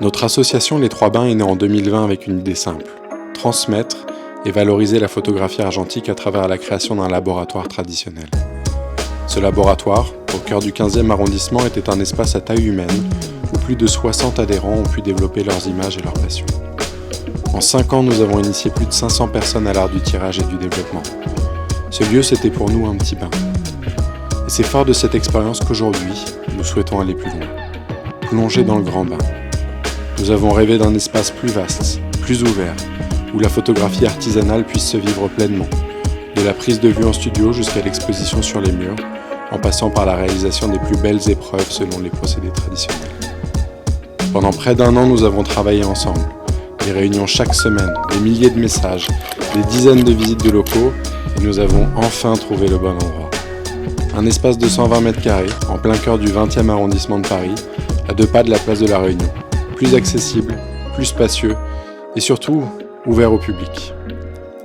Notre association Les Trois Bains est née en 2020 avec une idée simple, transmettre et valoriser la photographie argentique à travers la création d'un laboratoire traditionnel. Ce laboratoire, au cœur du 15e arrondissement, était un espace à taille humaine où plus de 60 adhérents ont pu développer leurs images et leurs passions. En 5 ans, nous avons initié plus de 500 personnes à l'art du tirage et du développement. Ce lieu, c'était pour nous un petit bain. Et c'est fort de cette expérience qu'aujourd'hui, nous souhaitons aller plus loin. Plonger dans le grand bain. Nous avons rêvé d'un espace plus vaste, plus ouvert, où la photographie artisanale puisse se vivre pleinement, de la prise de vue en studio jusqu'à l'exposition sur les murs, en passant par la réalisation des plus belles épreuves selon les procédés traditionnels. Pendant près d'1 an, nous avons travaillé ensemble. Des réunions chaque semaine, des milliers de messages, des dizaines de visites de locaux, et nous avons enfin trouvé le bon endroit. Un espace de 120 mètres carrés, en plein cœur du 20e arrondissement de Paris, à 2 pas de la place de la Réunion. Plus accessible, plus spacieux, et surtout ouvert au public.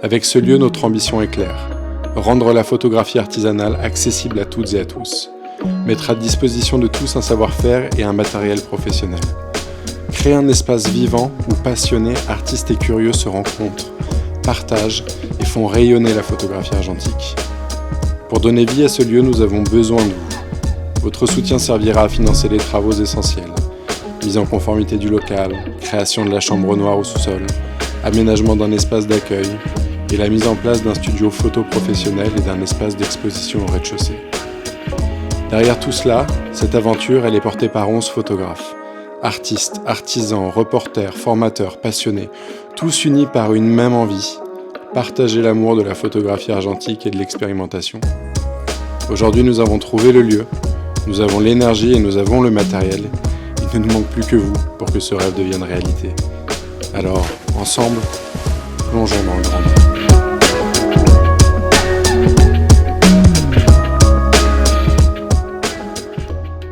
Avec ce lieu, notre ambition est claire. Rendre la photographie artisanale accessible à toutes et à tous. Mettre à disposition de tous un savoir-faire et un matériel professionnel. Créer un espace vivant où passionnés, artistes et curieux se rencontrent, partagent et font rayonner la photographie argentique. Pour donner vie à ce lieu, nous avons besoin de vous. Votre soutien servira à financer les travaux essentiels. Mise en conformité du local, création de la chambre noire au sous-sol, aménagement d'un espace d'accueil et la mise en place d'un studio photo professionnel et d'un espace d'exposition au rez-de-chaussée. Derrière tout cela, cette aventure, elle est portée par 11 photographes. Artistes, artisans, reporters, formateurs, passionnés, tous unis par une même envie, partager l'amour de la photographie argentique et de l'expérimentation. Aujourd'hui, nous avons trouvé le lieu, nous avons l'énergie et nous avons le matériel. Il ne nous manque plus que vous pour que ce rêve devienne réalité. Alors, ensemble, plongeons dans le grand bain.